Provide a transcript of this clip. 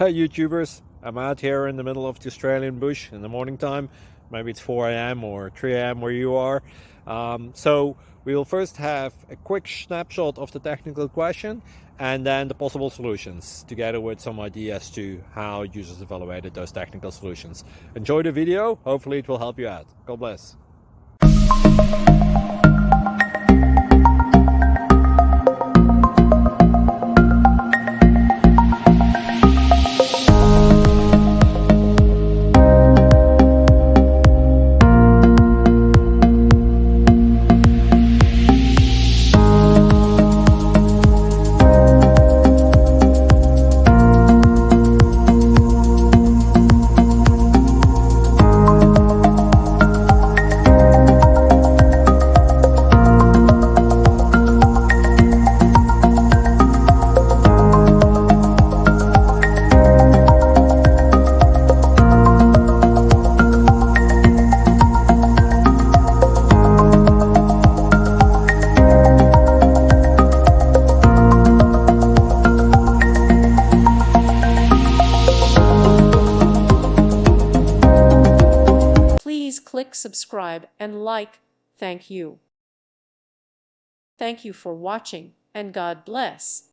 Hey YouTubers, I'm out here in the middle of the Australian bush in the morning time. Maybe it's 4 a.m. or 3 a.m. where you are. So we will first have a quick snapshot of the technical question and then the possible solutions, together with some ideas to how users evaluated those technical solutions. Enjoy the video, hopefully it will help you out. God bless. Please click subscribe and like. Thank you. Thank you for watching, and God bless.